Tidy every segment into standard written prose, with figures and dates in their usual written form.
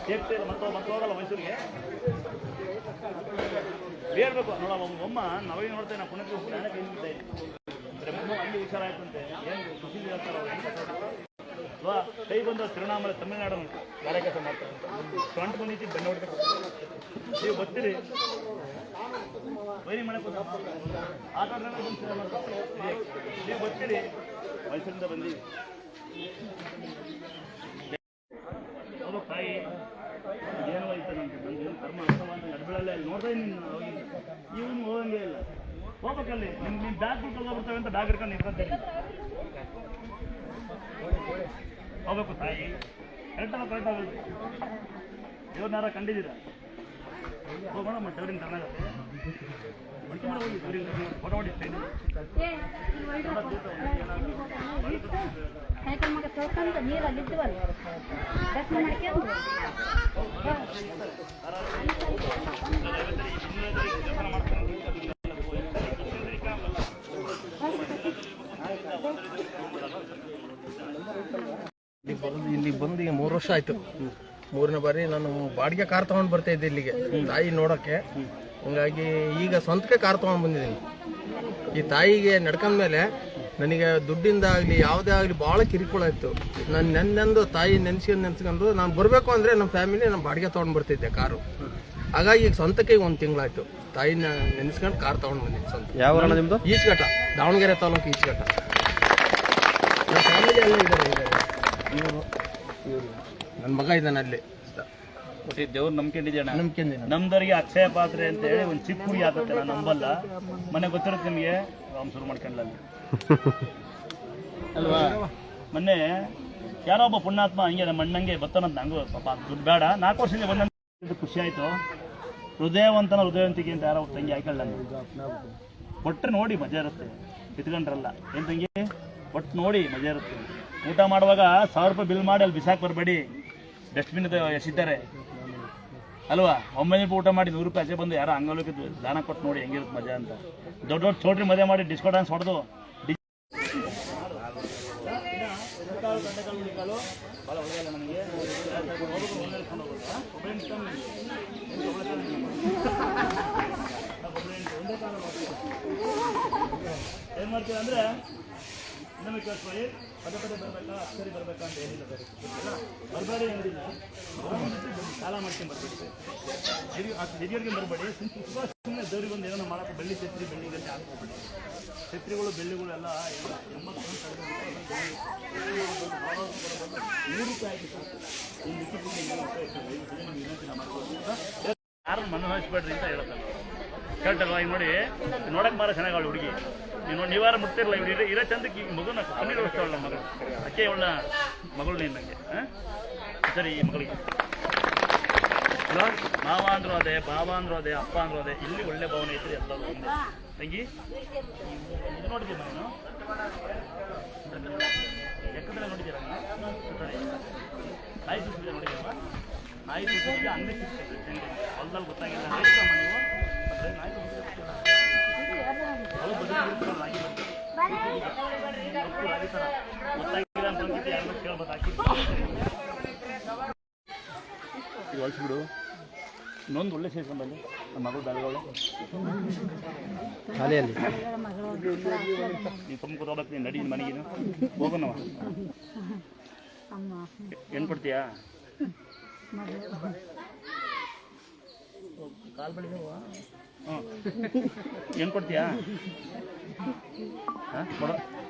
Safety ಮತ್ತೆ ಹೋಗಲ್ಲ ಮೈಸೂರಿಗೆ ಹೇಳ್ಬೇಕು ನೋಡ ಒಮ್ಮ ನಾವೇ ನೋಡ್ತೇವೆ ನಾ ಪುಣ್ಯಕ್ಕೆ ಪ್ರಾಣ ಕೈ ಮುಗಿತಾ ಅಲ್ಲಿ ಹುಷಾರಾಯ್ತಂತೆ ಏನು ಖುಷಿ ಹೇಳ್ತಾರೆ ಅಥವಾ ಕೈ ಬಂದು ತಿರುವಣ್ಣಾಮಲೆ ತಮಿಳುನಾಡು ಗಾರೆ ಕೆಲಸ ಮಾಡ್ತಾರೆ ಸ್ವಂಟ್ ಬಂದಿದ್ದು ಬೆನ್ನ ಹೊಡ್ಬೇಕು ನೀವು ಬರ್ತೀರಿ ವೈರಿ ಮಾಡಕ್ಕೆ ಆಟ ನೀವು ಬರ್ತೀರಿ ಮೈಸೂರಿಂದ ಬಂದೀವಿ ಅದು ತಾಯಿ ಏನೋ ಐತೆ ನಮಗೆ ಬಂದು ಕರ್ಮ ಅರ್ಥವ ಅಂತ ನಡ್ಬಿಳಲ್ಲೇ ಅಲ್ಲಿ ನೋಡ್ತಾ ಇದ್ದೀನಿ ಹೋಗಿ ಇವನು ಹೋಗಂಗೆ ಇಲ್ಲ ಹೋಗ್ಬೇಕಲ್ಲಿ ನಿಮ್ಮ ಬ್ಯಾಗ್ ಕಳ್ಕೊಬರ್ತವೆ ಅಂತ ಬ್ಯಾಗ್ ಹಿಡ್ಕೊಂಡು ನಿಂತ್ಕೊಂತೀನಿ ಹೋಗ್ಬೇಕು ತಾಯಿ ಕರೆಕ್ಟಲ್ಲ ಕರೆಕ್ಟ್ ಆಗುತ್ತೆ ದೇವ್ರನ್ನಾರ ಕಂಡಿದ್ದೀರಾ ಹೋಗೋಣ ಮತ್ತೆ ದೇವ್ರಿಗೆ ತರನಾಗತ್ತೆ ಬಂಟಿ ಮಾಡಿ ಹೋಗಿ ದೇವ್ರಿಗೆ ಫೋಟೋ ಹೊಡಿಸ್ತೇನೆ ಮಗ ತೊಳ್ಕೊಂಡು ನೀರಲ್ಲಿದ್ದವಲ್ಲ ದರ್ಶನ ಮಾಡ್ಕೊಂಡು ಇಲ್ಲಿ ಬಂದು ಈಗ 3 ವರ್ಷ ಆಯ್ತು. 3ನೇ ಬಾರಿ ನಾನು ಬಾಡಿಗೆ ಕಾರ್ ತಗೊಂಡು ಬರ್ತಾ ಇದ್ದೆ ಇಲ್ಲಿಗೆ ತಾಯಿ ನೋಡೋಕ್ಕೆ. ಹಂಗಾಗಿ ಈಗ ಸ್ವಂತಕ್ಕೆ ಕಾರ್ ತಗೊಂಡು ಬಂದಿದ್ದೀನಿ. ಈ ತಾಯಿಗೆ ನಡ್ಕೊಂಡ್ಮೇಲೆ ನನಗೆ ದುಡ್ಡಿಂದ ಆಗಲಿ ಯಾವುದೇ ಆಗಲಿ ಭಾಳ ಕಿರಿಕುಳ ಇತ್ತು. ನಾನು ನೆನ್ನೆಂದು ತಾಯಿ ನೆನ್ಸ್ಕೊಂಡು ನಾನು ಬರಬೇಕು ಅಂದರೆ ನಮ್ಮ ಫ್ಯಾಮಿಲಿ ನಾನು ಬಾಡಿಗೆ ತೊಗೊಂಡು ಬರ್ತಿದ್ದೆ ಕಾರು. ಹಾಗಾಗಿ ಈಗ ಸ್ವಂತಕ್ಕೆ 1 ತಿಂಗಳಾಯ್ತು ತಾಯಿನ ನೆನೆಸ್ಕೊಂಡು ಕಾರ್ ತೊಗೊಂಡು ಬಂದಿದ್ದೀನಿ ಸ್ವಂತ. ಯಾವ ನಿಮ್ಮದು? ಈಚಘಟ್ಟ, ದಾವಣಗೆರೆ ತಾಲೂಕು ಈಚಘಟ್ಟ. ನನ್ನ ಫ್ಯಾಮಿಲಿ ಎಲ್ಲ ಇದ್ದಾರೆ. ನನ್ನ ಮಗ ಇದ್ದಾನೆ ಅಲ್ಲಿ. ದೇವ್ರು ನಂಬ್ಕೊಂಡಿದ್ಯಣ್ಣ, ನಮ್ದವ್ರಿಗೆ ಅಕ್ಷಯ ಪಾತ್ರೆ ಅಂತ ಹೇಳಿ ಒಂದು ಚಿಕ್ಕ ಹುಡುಗಿ ಆಗುತ್ತೆ. ನಾನು ನಂಬಲ್ಲ, ಮನೆ ಗೊತ್ತಿರುತ್ತೆ ನಿಮಗೆ. ಶುರು ಮಾಡ್ಕೊಂಡ್ಲ ಅಲ್ವಾ? ಮೊನ್ನೆ ಯಾರೋ ಒಬ್ಬ ಪುಣ್ಯಾತ್ಮ ಹಂಗೆ ನಮ್ಮ ಅಣ್ಣಂಗೆ ಬತ್ತನಂತ ನಂಗೂ ಪಾಪ ದುಡ್ಡು ಬೇಡ 4 ವರ್ಷದಿಂದ ಬಂದ ಖುಷಿ ಆಯಿತು. ಹೃದಯವಂತಿಕೆ ಅಂತ ಯಾರೋ ತಂಗಿ ಹಾಕೊಳ್ಳ ಒಟ್ಟರೆ ನೋಡಿ ಮಜಾ ಇರುತ್ತೆ. ಕಿತ್ಕೊಂಡ್ರಲ್ಲ ಏನು ತಂಗಿ, ಒಟ್ಟು ನೋಡಿ ಮಜಾ ಇರುತ್ತೆ. ಊಟ ಮಾಡುವಾಗ 1000 ರೂಪಾಯಿ ಬಿಲ್ ಮಾಡಿ ಅಲ್ಲಿ ಬಿಸಾಕ್ ಬರಬೇಡಿ, ಡಸ್ಟ್ಬಿನ್ ಎಸಿದ್ದಾರೆ ಅಲ್ವಾ? ಒಮ್ಮೆ ಊಟ ಮಾಡಿ 100 ರೂಪಾಯಿ ಆಚೆ ಬಂದು ಯಾರೋ ಅಂಗಲಕ್ಕೆ ದಾನ ಕೊಟ್ಟು ನೋಡಿ ಹೆಂಗಿರುತ್ತೆ ಮಜಾ ಅಂತ. ದೊಡ್ಡ ದೊಡ್ಡ ಚೋಟ್ರಿ ಮದುವೆ ಮಾಡಿ ಡಿಸ್ಕೋ ಡ್ಯಾನ್ಸ್ ಹೊಡೆದು ಏನು ಮಾಡ್ತೀವಿ ಅಂದರೆ ನಮಗೆ ಕೇಳಿಸ್ಕೊಳ್ಳಿ, ಪದೇ ಬರಬೇಕಾ ಅಕ್ಷರಿ ಬರಬೇಕಾ ಅಂತ ಏನಿಲ್ಲ. ಬರಬೇಡಿ ಏನಿಲ್ಲ, ಸಾಲ ಮಾಡ್ಕೊಂಡು ಬರ್ಬೇಕು. ಹಿರಿಯರಿಗೆ ಬರಬೇಡಿ, ಸುಮ್ಮನೆ ದೇವ್ರಿಗೆ ಒಂದು ಏನೋ ಮಾಡೋಕ್ಕೆ ಬೆಳ್ಳಿ ಛತ್ರಿ ಬೆಳ್ಳಿ ಗಂಟೆ ಹಾಕ್ಕೋಬೇಡಿ. ಛತ್ರಿಗಳು ಬೆಳ್ಳಿಗಳು ಎಲ್ಲ 80 100 ರೂಪಾಯಿ ಆಯ್ತು ಸಾಕು. ಈ ವಿನಂತಿ ಮಾಡ್ಬೋದು. ಯಾರು ಮಣ್ಣು ಹಾಯಿಸ್ಬೇಡ್ರಿ ಅಂತ ಹೇಳ್ತಾರೆ. ಕರೆಕ್ಟಲ್ವಾ? ಈಗ ನೋಡಿ ನೋಡಕ್ಕೆ ಮಾರ ಚೆನ್ನಾಗಿ ಹುಡುಗಿ. ನೀವಾರ ಮುಟ್ತಿರಲ್ಲ, ಇವ್ರು ಇರೋ ಚಂದಕ್ಕೆ ಈಗ ಮಗುನ ಕಣ್ಣೀರು ಓಡಿಸ್ತಾವಲ್ಲ ಮಗಳು. ಅಕ್ಕೆ ಒಳ್ಳ ಮಗಳು ನೀನು ನನಗೆ. ಸರಿ, ಈ ಮಗಳಿಗೆ ಅಲ್ವಾ? ಮಾವ ಅಂದ್ರೂ ಅದೇ, ಬಾವ ಅಂದ್ರೂ ಅದೇ, ಅಪ್ಪ ಅಂದ್ರೂ ಅದೇ. ಇಲ್ಲಿ ಒಳ್ಳೆ ಭಾವನೆ ಐತ್ರಿ ಎಲ್ಲರೂ ಒಂದೇ. ತಂಗಿ ಇದು ನೋಡಿದ್ದೀವಿ ನಾನು ಎಕ್ಕದಲ್ಲೇ ನೋಡಿದ್ದೀರ. ನಾಯಿ ಸುತ್ತಿದೆ ನೋಡಿದ್ದೀರಮ್ಮ? ನಾಯಿ ಸುತ್ತಿಗೆ ಹಂಗೆ ಸಿಗ್ತದೆ ಹೊಲದಲ್ಲಿ ಗೊತ್ತಾಗಿಲ್ಲ. ನೀವು ನಾಯಿ ಹೊಲಿಸ್ಬಿಡು. ಇನ್ನೊಂದು ಒಳ್ಳೆ ಸೇರ್ಕೊಂಡಲ್ಲಿ ನಮ್ಮ ಮಗಳು ಬೆಳಗಾವಳೆ ಶಾಲೆಯಲ್ಲಿ. ನೀವು ತುಂಬ ಕೂತ್ಕೋಬೇಕು. ನೀನು ನಡಿ ಮನೆಗೇನು ಹೋಗೋಣವ. ಏನು ಕೊಡ್ತೀಯಾ? ಕಾಲು ಬಳಿದವ. ಏನು ಕೊಡ್ತೀಯಾ?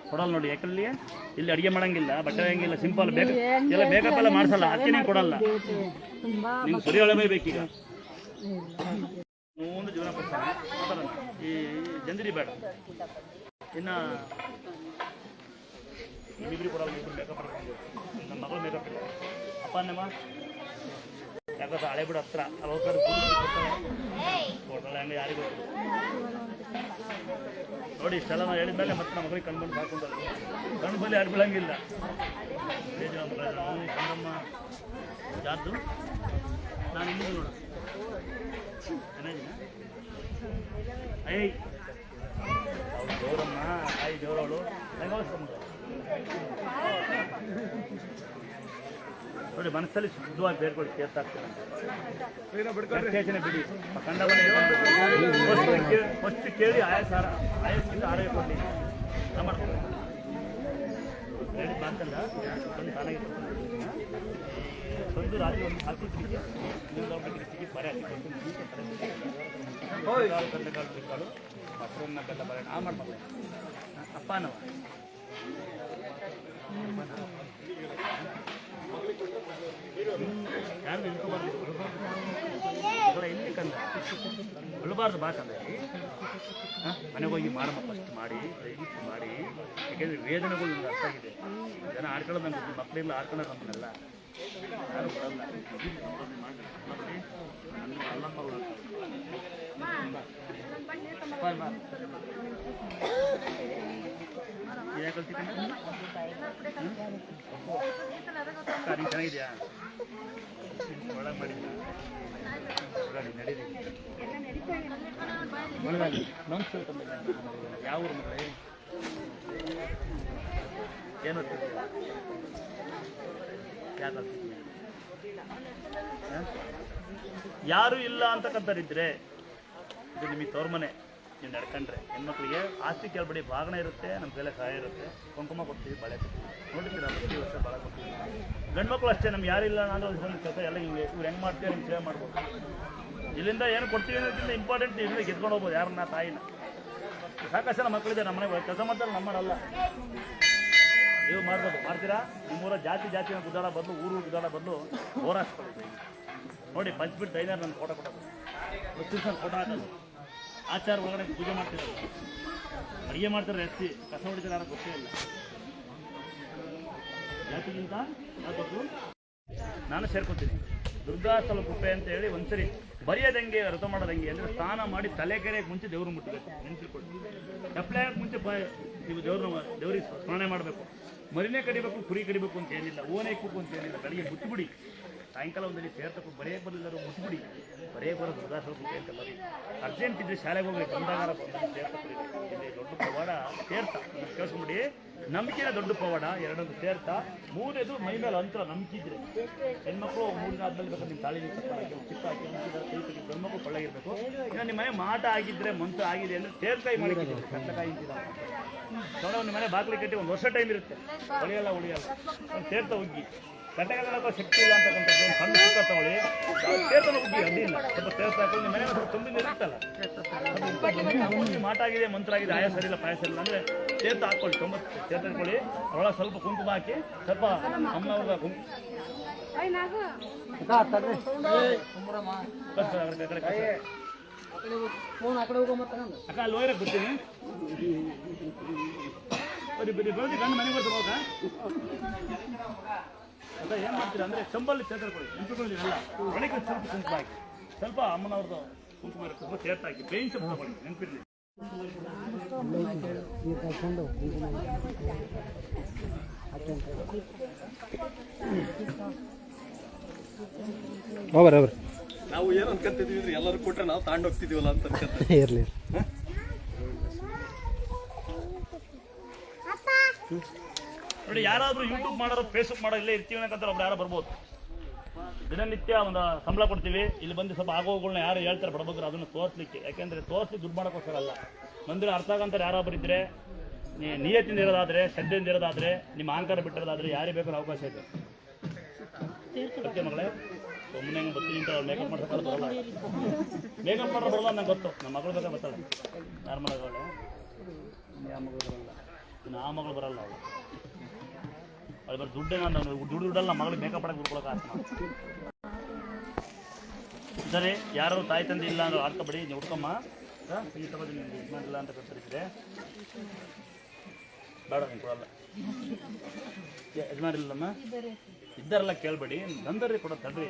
ಕೊಡಲ್ಲ ನೋಡಿ. ಯಾಕಲ್ಲಿ ಇಲ್ಲಿ ಅಡುಗೆ ಮಾಡಂಗಿಲ್ಲ, ಬಟ್ಟೆ ಒಯ್ಯಂಗಿಲ್ಲ, ಸಿಂಪಲ್ ಬೇಕ ಎಲ್ಲ ಬೇಕಪ್ಪ ಎಲ್ಲ ಮಾಡಿಸಲ್ಲ. ಅದಕ್ಕೆ ನೀವು ಕೊಡಲ್ಲ. ನಿಮ್ಗೆ ಸರಿ ಒಳ್ಳೆ ಬೇಕೀಗ. ಮುಂದೆ ಜೀವನ ಕೊಡ್ತಾನೆ ಈ ಜಂದಿರಿ ಬೇಡ. ಇನ್ನು ಡಿಗ್ರಿ ಕೊಡಲ್ಲ. ಇಬ್ಬರು ಮೇಕಪ್ ಮಾಡ್ಕೊಂಡು ನಮ್ಮ ಮಗಳು ಮೇಕಪ್ ಇಲ್ಲ. ಅಪ್ಪ ನಮ್ಮ ಯಾಕಂದ್ರೆ ಹಳೆ ಬಿಡು ಹತ್ರ ಅಲ್ಲಿ ಹೋಗ್ತಾರೆ ಕೊಡ್ತಾಳೆ. ಹಂಗೆ ಯಾರಿಗೂ ನೋಡಿ ಇಷ್ಟೆಲ್ಲ ನಾವು ಹೇಳಿದ್ಮೇಲೆ ಮತ್ತೆ ನಮ್ಮ ಮಗಳಿಗೆ ಕಣ್ಬಂದು ಹಾಕೊಂಡಲ್ಲ. ಕಣ್ಣು ಬಲ್ಲಿ ಯಾರು ಬೀಳಂಗಿಲ್ಲ. ಕಂದಮ್ಮ ಯಾರ್ದು? ನಾನು ಇಲ್ಲಿದ್ದು ನೋಡು ಚೆನ್ನಾಗಿದ್ದೀನ. ಅಯ್ಯ ಅವ್ರು ಜೋರಮ್ಮ, ತಾಯಿ ಜೋರವಳು. ನೋಡಿ ಮನಸ್ಸಲ್ಲಿ ಶುದ್ಧವಾಗಿ ಬೇರ್ಕೊಳ್ಳಿ ತೀರ್ಥಾಗ್ತದೆ ಯೋಚನೆ ಬಿಡಿ ಕಂಡವನ್ನೇ ಫಸ್ಟ್ ಕೇಳಿ ಆಯಸ್ಸಿಂದ ಆರೋಗ್ಯ ಕೊಡಲಿ ಮಾಡ್ಕೊಳ್ಳಿ ಹೇಳಿ ಬಾಕಲ್ಲ ಒಂದು ತಾನಾಗಿ ಒಂದು ರಾತ್ರಿ ಒಂದು ಹಾಕಿದ್ರಿಗೆ ನಿಮ್ಗೆ ಬರೆ ಹಾಕಿ ಕಾಳು ಮಶ್ರೂಮ್ನ ಬೆಲ್ಲ ಬರೆ ಮಾಡ್ಬೋದು ಅಪ್ಪನವ ಯಾರು ನಿಂತ್ಕೊಬಾರ್ದು ಎಲ್ಲಿ ಕಂದ ಬಿಡಬಾರ್ದು ಬಾಕಂದ್ರೆ ಮನೆಗೆ ಹೋಗಿ ಮಾಡಮ್ಮ ಫಸ್ಟ್ ಮಾಡಿ ದಯವಿಟ್ಟು ಮಾಡಿ ಯಾಕೆಂದರೆ ವೇದನೆಗಳು ನನಗೆ ಅರ್ಥ ಆಗಿದೆ ಜನ ಆಡ್ಕೊಳ್ಳೋದು ನನಗೆ ಮಕ್ಕಳೆಲ್ಲ ಆಡ್ಕೊಳ್ಳೋದು ನಮ್ಮನ್ನೆಲ್ಲ ಯಾರು ಬರಲ್ಲ ಮಾಡಿ ಅಲ್ಲಮ್ಮಗಳು ಯಾಕೆ ಕಲ್ತಿದ್ದೀನಿ ನೀನು ಚೆನ್ನಾಗಿದೆಯಾ ಒಳಗೆ ಮಾಡಿದ್ದ ನಡೀರಿ ನಮಸ್ತೆ ಯಾವ ಊರು ಮಕ್ಕಳೇ ಏನು ಯಾರು ಇಲ್ಲ ಅಂತಕ್ಕಂಥರಿದ್ರೆ ಇದು ನಿಮಗೆ ತೋರ್ಮನೆ ನೀವು ನಡ್ಕೊಂಡ್ರೆ ಹೆಣ್ಮಕ್ಳಿಗೆ ಆಸ್ತಿ ಕೇಳ್ಬೇಡಿ ಭಾಗಣ ಇರುತ್ತೆ ನಮ್ಮ ಕೈಲೇ ಸಹಾಯ ಇರುತ್ತೆ ಕುಂಕುಮ ಕೊಡ್ತೀವಿ ಬಳೆ ಕೊಡ್ತೀವಿ ನೋಡಿರ್ತೀರ ಪ್ರತಿ ವರ್ಷ ಭಾಳ ಕೊಡ್ತೀವಿ ಗಂಡು ಮಕ್ಕಳು ಅಷ್ಟೇ ನಮ್ಗೆ ಯಾರಿಲ್ಲ ನಾನು ಒಂದು ಕೆಲಸ ಎಲ್ಲ ಹಿಂಗೆ ಇವ್ರು ಹೆಂಗೆ ಮಾಡ್ತೀವಿ ನಿಮ್ಗೆ ಸೇವೆ ಮಾಡ್ಬೋದು ಇಲ್ಲಿಂದ ಏನು ಕೊಡ್ತೀವಿ ಅನ್ನೋದ್ರಿಂದ ಇಂಪಾರ್ಟೆಂಟ್ ಇಲ್ಲಿಂದ ಗೆದ್ಕೊಂಡು ಹೋಗ್ಬೋದು ಯಾರನ್ನ ತಾಯಿನ ಸಾಕಷ್ಟು ನಮ್ಮ ಮಕ್ಕಳಿದೆ ನಮ್ಮ ಮನೆಗೆ ಕೆಲಸ ಮಾಡ್ತಾರೆ ನಮ್ಮ ಮಾಡಲ್ಲ ನೀವು ಮಾಡ್ಬೋದು ಮಾಡ್ತೀರಾ ನಿಮ್ಮೂರ ಜಾತಿ ಗುದ್ದಾಡ ಬದಲು ಊರು ಗುದ್ದಾಡ ಬದಲು ಹೋರಾಡ್ಸ್ಕೊಳ್ಳಿ ನೋಡಿ ಪಂಚ್ಬಿಟ್ಟು ಐದಾರು ನನ್ನ ಫೋಟೋ ಕೊಡೋದು ಕ್ರಿಸ್ಮಸ್ ಫೋಟೋ ಹಾಕೋದು ಆಚಾರ ಒಳಗಡೆ ಪೂಜೆ ಮಾಡ್ತಿರೋದು ಅಡುಗೆ ಮಾಡ್ತಾರೆ ಎತ್ತಿ ಕಸ ಹೊಡಿತಾರೆ ಯಾರು ಗೊತ್ತೇ ಇಲ್ಲ ಜಾತಿಗಿಂತ ಅದು ನಾನು ಸೇರ್ಕೊತೀನಿ ದುರ್ಗಾಸ್ಥಳ ಕುಪ್ಪೆ ಅಂತ ಹೇಳಿ ಒಂದ್ಸರಿ ಬರೆಯೋದಂಗೆ ವ್ರತ ಮಾಡೋದಂಗೆ ಅಂದರೆ ಸ್ನಾನ ಮಾಡಿ ತಲೆ ಕೆರೆಗೆ ಮುಂಚೆ ದೇವ್ರು ಮುಟ್ಟಬೇಕು ನೆನ್ಪಿಟ್ಕೊಳ್ಳಿ ತಪ್ಪಲೆಗೆ ಮುಂಚೆ ನೀವು ದೇವ್ರಿಗೆ ಸ್ಮರಣೆ ಮಾಡಬೇಕು ಮರಿನೇ ಕಡಿಬೇಕು ಕುರಿ ಕಡಿಬೇಕು ಅಂತ ಏನಿಲ್ಲ ಓನೇ ಕೂಕು ಅಂತ ಏನಿಲ್ಲ ಬೆಳಿಗ್ಗೆ ಮುಟ್ಬಿಡಿ ಸಾಯಂಕಾಲ ಒಂದಲ್ಲಿ ಸೇರ್ತಕ್ಕೂ ಬರೆಯಕ್ಕೆ ಬರಲಿಲ್ಲರೂ ಮುಟ್ಬಿಡಿ ಬರೆಯಕ್ಕೆ ಬರೋ ದುರ್ಗಾಸ್ಥಳ ಕುಪ್ಪೆ ಅಂತ ಬರೀ ಅರ್ಜೆಂಟ್ ಇದ್ದರೆ ಶಾಲೆಗೆ ಹೋಗಿ ಬಂದಾಗಾರ ಸೇರ್ತಕ್ಕೂ ಇಲ್ಲಿ ದೊಡ್ಡ ಪವಾಡ ತೀರ್ಥ ಕೇಳಿಸ್ಬಿಡಿ ನಂಬಿಕೆನ ದೊಡ್ಡ ಪವಾಡ ಎರಡೊಂದು ತೀರ್ಥ ಮೂರನೇದು ಮೈ ಮೇಲೆ ಅಂತರ ನಂಬಿಕೆ ಇದ್ರೆ ಹೆಣ್ಮಕ್ಳು 3 ದಿನ ಆದ್ಮೇಲೆ ಬೇಕಾದ್ರೆ ನಿಮ್ಮ ತಾಳಿ ಹಾಕಿ ಚಿಕ್ಕ ಹಾಕಿ ಕೈ ಗಂಡ್ಮಕ್ಳು ಕೊಳ್ಳಾಗಿರ್ಬೇಕು ಇನ್ನು ನಿಮ್ಮ ಮನೆ ಮಾಟ ಆಗಿದ್ರೆ ಮಂತ್ರ ಆಗಿದೆ ಅಂದರೆ ತೇರ್ಕಾಯಿ ಮಾಡಿದ್ದೀವಿ ಕಟ್ಟಕಾಯಿ ಅಂತಿಲ್ಲ ನೋಡೋ ನಿಮ್ಮ ಮನೆ ಬಾಗಿಲು ಕಟ್ಟಿ 1 ವರ್ಷ ಟೈಮ್ ಇರುತ್ತೆ ಉಳಿಯಲ್ಲ ಒಂದು ತೀರ್ಥ ಉಗ್ಗಿ ಕಟ್ಟೆಗಳಕ್ಕೂ ಶಕ್ತಿ ಇಲ್ಲ ಅಂತಕ್ಕಂಥದ್ದು ಒಂದು ಸಣ್ಣ ಸುತ್ತ ತಗೊಳ್ಳಿ ತೀರ್ಥನ ಉಗ್ಗಿ ಅಡ್ಡಿಲ್ಲ ಸ್ವಲ್ಪ ತೀರ್ಥ ಹಾಕೊಂಡು ನಿಮ್ಮ ಮನೆ ಸ್ವಲ್ಪ ತುಂಬಿದ ಇರುತ್ತಲ್ಲ ಮಾಟ ಆಗಿದೆ ಮಂತ್ರ ಆಗಿದೆ ಆಯ ಸರಿಯಿಲ್ಲ ಪಾಯ ಸರಿಯಿಲ್ಲ ಅಂದರೆ ತೀರ್ಥ ಹಾಕ್ಕೊಳ್ಳಿ 90 ತೀರ್ಥ ಹಾಕೊಳ್ಳಿ ಅದರೊಳಗೆ ಸ್ವಲ್ಪ ಕುಂಕುಮ ಹಾಕಿ ಸ್ವಲ್ಪ ಅಮ್ಮನವ್ರ ಅಕ್ಕ ಅಲ್ಲಿ ಹೋಗಿರಕ್ಕೆ ಬರ್ತೀನಿ ಬರೀ ಗಂಡು ಮನೆಗೆ ಬರ್ತಾರೆ ಹೋಗ ಅದ ಏನು ಮಾಡ್ತೀರಾ ಅಂದರೆ ಚಂಬಲ್ಲಿ ತೀರ್ಥ ಕೊಡಿ ನೆನ್ಪಿಕೊಂಡಿರಲ್ಲ ಒಳಗೆ ಸ್ವಲ್ಪ ಕುಂಕುಮ ಹಾಕಿ ಸ್ವಲ್ಪ ಅಮ್ಮನವ್ರದ್ದು ಕುಂಕುಮ ಇರುತ್ತೆ ಸ್ವಲ್ಪ ತೀರ್ಥ ಹಾಕಿ ಬೇಯಿನ ಸ್ವಲ್ಪ ತಗೊಳ್ಳಿ ನೆನಪಿರಲಿ ನಾವು ಏನು ಅನ್ಕೊಂತಿದೀವಿ ಎಲ್ಲರೂ ಕೊಟ್ರೆ ನಾವು ತಾಂಡ್ ಹೋಗ್ತಿದೀವಲ್ಲ ಅಂತ ಇರ್ಲಿ ನೋಡಿ ಯಾರಾದರೂ ಯೂಟ್ಯೂಬ್ ಮಾಡೋರು ಫೇಸ್ಬುಕ್ ಮಾಡೋ ಇಲ್ಲೇ ಇರ್ತೀವಿ ಅನ್ನೋಕ್ಕಂತ ಒಬ್ರು ಯಾರೋ ಬರ್ಬೋದು ದಿನನಿತ್ಯ ಒಂದು ಸಂಬಳ ಕೊಡ್ತೀವಿ ಇಲ್ಲಿ ಬಂದು ಸ್ವಲ್ಪ ಆಗೋಗಳನ್ನ ಯಾರು ಹೇಳ್ತಾರೆ ಬಡಬಗ್ರು ಅದನ್ನು ತೋರಿಸ್ಲಿಕ್ಕೆ ಯಾಕೆಂದರೆ ತೋರಿಸಿ ದುಡ್ಡು ಮಾಡೋಕ್ಕೋಸ್ಕರ ಅಲ್ಲ ಮಂದಿರ ಅರ್ಥ ಆಗಂತಾರೆ ಯಾರೊಬ್ಬರು ಇದ್ದರೆ ನಿಯತ್ತಿಂದ ಇರೋದಾದರೆ ಶ್ರದ್ಧೆಯಿಂದ ಇರೋದಾದರೆ ನಿಮ್ಮ ಅಹಂಕಾರ ಬಿಟ್ಟಿರೋದಾದರೆ ಯಾರಿಗೆ ಬೇಕಾದ್ರೂ ಅವಕಾಶ ಇದೆ ಸತ್ಯ ಮಗಳೇ ಸುಮ್ಮನೆ ಹೆಂಗೆ ಬರ್ತೀನಿ ಅಂತ ಮೇಕಪ್ ಮಾಡ್ಸೋಕ್ಕಾದ್ರೆ ಬರಲ್ಲ ಮೇಕಪ್ ಮಾಡೋರು ಬರಲ್ಲ ನಂಗೆ ಗೊತ್ತು ನಮ್ಮ ಮಗಳು ಬೇಕಾದ್ರೆ ಬರ್ತಾಳೆ ಯಾರ ಮಗಳು ಯಾವ ಮಗಳು ಬರಲ್ಲ ಇನ್ನು ಆ ಮಗಳು ಬರಲ್ಲ ಅವಳು ಅದು ಬರೋ ದುಡ್ಡೇ ನಾನು ದುಡ್ಡಲ್ಲ ಮಗಳಿಗೆ ಮೇಕಪ್ ಮಾಡಕ್ಕೆ ಬಿಡ್ಕೊಳಕ್ಕೆ ಆಸೆ ಸರಿ ಯಾರು ತಾಯಿ ತಂದೆ ಇಲ್ಲ ಅಂದ್ರೆ ಆಡ್ಕೊಬೇಡಿ ನೀವು ಹುಡ್ಕಮ್ಮ ಈ ತಗೋದಿ ನಿಮ್ಗೆ ಯಜಮಾನಿಲ್ಲ ಅಂತ ಕರ್ತಿದ್ರೆ ಬೇಡ ನೀವು ಕೊಡಲ್ಲ ಯಜಮಾನಿಲ್ಲಮ್ಮ ಇದ್ದಾರಲ್ಲ ಕೇಳಬೇಡಿ ಬಂದರ್ರಿ ಕೊಡೋ ತಡ್ರಿ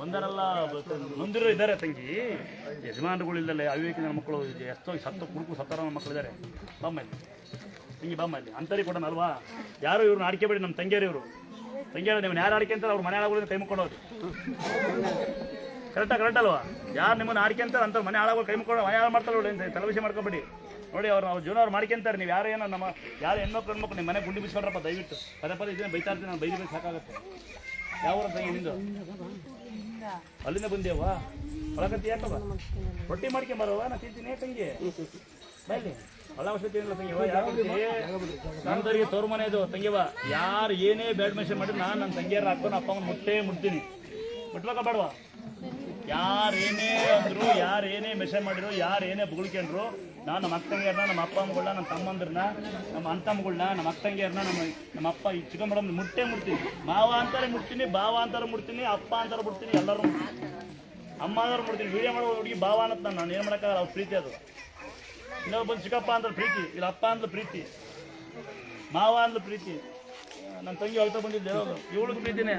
ಬಂದಾರಲ್ಲ ನೊಂದಿರೋ ಇದ್ದಾರೆ ತಂಗಿ ಯಜಮಾನರುಗಳಿಲ್ಲಲ್ಲ ಅವಿವೇಕಿನ ಮಕ್ಕಳು ಎಷ್ಟೋ ಸತ್ತು ಕುಡುಕು ಸತ್ತಾರ ನಮ್ಮ ಮಕ್ಕಳಿದ್ದಾರೆ ಬಾಮ್ಮ ಇಲ್ಲಿ ಹಿಂಗೆ ಬಾಮ್ಮ ಇಲ್ಲಿ ಅಂತರಿ ಕೊಡೋಣಲ್ವಾ ಯಾರು ಇವ್ರನ್ನ ಆಡ್ಕೆಬೇಡಿ ನಮ್ಮ ತಂಗಿಯರು ಇವರು ತಂಗಿಯರು ನೀವು ಯಾರು ಆಡ್ಕೆ ಅಂತಾರೆ ಅವ್ರು ಮನೆ ಹಾಳಾಗೋದ್ರಿಂದ ಕೈ ಮುಕ್ಕೊಂಡು ಹೋಗಿ ಕರೆಕ್ಟ್ ಅಲ್ವಾ ಯಾರು ನಿಮ್ಮನ್ನು ಆಡ್ಕೆಂತಾರೆ ಅಂತ ಮನೆ ಹಾಳಾಗೋ ಕೈ ಮುಕ್ಕೊಂಡು ಮನೆ ಹಾಳು ಮಾಡ್ತಾರೆ ನೋಡಿ ತಲೆಬಿಸಿ ಮಾಡ್ಕೊಬೇಡಿ ನೋಡಿ ಅವ್ರು ಜೀವನ ಅವ್ರು ಮಾಡ್ಕೊಂತಾರೆ ನೀವು ಯಾರು ಏನೋ ಯಾರು ಹೆಣ್ಮಕ್ಳು ನಿಮ್ಮ ಮನೆ ಗುಂಡಿ ಬಿಸ್ಕೊಂಡ್ರಪ್ಪ ದಯವಿಟ್ಟು ಪದೇ ಇದನ್ನ ಬೈತಾ ಇರ್ತೀನಿ ನಾನು ಬೈದು ಸಾಕಾಗುತ್ತೆ ಯಾವ ಊರ ತಂಗಿ ನಿಂದು? ಅಲ್ಲಿಂದ ಬಂದೇವಾ? ಒಳಗತ್ತಿ ಯಾಕವ? ರೊಟ್ಟಿ ಮಾಡ್ಕೊಂಬರವ, ನಾ ತಿಂತೀನಿ ತಂಗಿ. ಬೈಲಿ ಒಳ್ಳೆ ಔಷಧಿ ಏನಿಲ್ಲ ತಂಗಿವ, ನಂದರಿಗೆ ತೋರ್ ಮನೆ ಇದು ತಂಗಿವ. ಯಾರು ಏನೇ ಬ್ಯಾಡ್ ಮೆಷನ್ ಮಾಡಿದ್ರೆ ನಾನು ನನ್ನ ತಂಗಿಯರ ಹಾಕೊಂಡು ಅಪ್ಪ ಅಮ್ಮನ ಮುಟ್ತೀನಿ. ಮುಟ್ಬೇಕಾ ಬೇಡವಾ? ಯಾರೇನೇ ಅಂದ್ರು, ಯಾರೇನೇ ಮೆಸೇಜ್ ಮಾಡಿದ್ರು, ಯಾರೇನೇ ಬುಗುಳ್ಕೊಂಡ್ರು, ನಾನು ನಮ್ಮ ಅಕ್ಕ ತಂಗಿಯರನ್ನ, ನಮ್ಮ ಅಪ್ಪ ಅಮ್ಮಗಳನ್ನ, ನಮ್ಮ ತಮ್ಮಂದ್ರನ್ನ, ನಮ್ಮ ಅಂತಮ್ಮಗಳನ್ನ, ನಮ್ಮ ಅಕ್ಕ ತಂಗಿಯರನ್ನ, ನಮ್ಮ ಅಪ್ಪ ಈ ಚಿಕನ್ ಮೇಡಮ್ ಮುಟ್ತೀನಿ. ಮಾವ ಅಂತಾರೆ ಮುಟ್ತೀನಿ, ಭಾವ ಅಂತಾರೆ ಮುಟ್ತೀನಿ, ಅಪ್ಪ ಅಂತಾರೆ ಮುಟ್ತೀನಿ, ಎಲ್ಲರೂ ಮುಟ್ತೀನಿ, ಅಮ್ಮ ಅಂತಾರೆ ಮುಟ್ತೀನಿ. ವಿಡಿಯೋ ಮಾಡೋ ಹುಡುಗಿ ಭಾವ ಅನ್ನತ್ತ ನಾನು ಏನು ಮಾಡೋಕ್ಕಾಗಲ್ಲ, ಅವ್ರ ಪ್ರೀತಿ ಅದು. ಇನ್ನೊಬ್ಬ ಚಿಕ್ಕಪ್ಪ ಅಂದ್ರೆ ಪ್ರೀತಿ, ಇಲ್ಲ ಅಪ್ಪ ಅಂದ್ರೆ ಪ್ರೀತಿ, ಮಾವ ಅಂದ್ರೆ ಪ್ರೀತಿ. ನನ್ನ ತಂಗಿ ಹೇಳ್ತಾ ಬಂದಿದ್ದೆ ಇವಳಿಗೆ ಪ್ರೀತಿನೇ,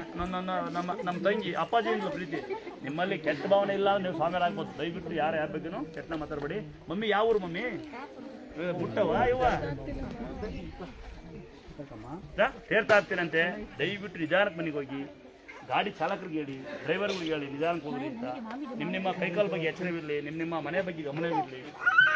ನಮ್ಮ ತಂಗಿ ಅಪ್ಪಾಜಿ ಅಂತ ಪ್ರೀತಿ. ನಿಮ್ಮಲ್ಲಿ ಕೆಟ್ಟ ಭಾವನೆ ಇಲ್ಲ ಅಂದ್ರೆ ನೀವು ಸ್ವಾಮಿಯರ್ ಆಗ್ಬೋದು. ದಯವಿಟ್ಟು ಯಾರ ಬಗ್ಗೆನೂ ಕೆಟ್ಟ ಮಾತಾಡಬೇಡಿ. ಮಮ್ಮಿ ಯಾವ ಊರು ಮಮ್ಮಿ? ಬಿಟ್ಟವ ಇವ ಸೇರ್ತಾ ಇರ್ತೀನಂತೆ. ದಯವಿಟ್ಟು ನಿಧಾನಕ್ಕೆ ಮನೆಗೆ ಹೋಗಿ, ಗಾಡಿ ಚಾಲಕರಿಗೆ ಹೇಳಿ, ಡ್ರೈವರ್ಗಳಿಗೆ ಹೇಳಿ ನಿಧಾನಕ್ಕೆ ಹೋಗ್ರಿ ಅಂತ. ನಿಮ್ಮ ಕೈಕಾಲ ಬಗ್ಗೆ ಎಚ್ಚರವಿರಲಿ, ನಿಮ್ಮ ಮನೆ ಬಗ್ಗೆ ಗಮನವಿರಲಿ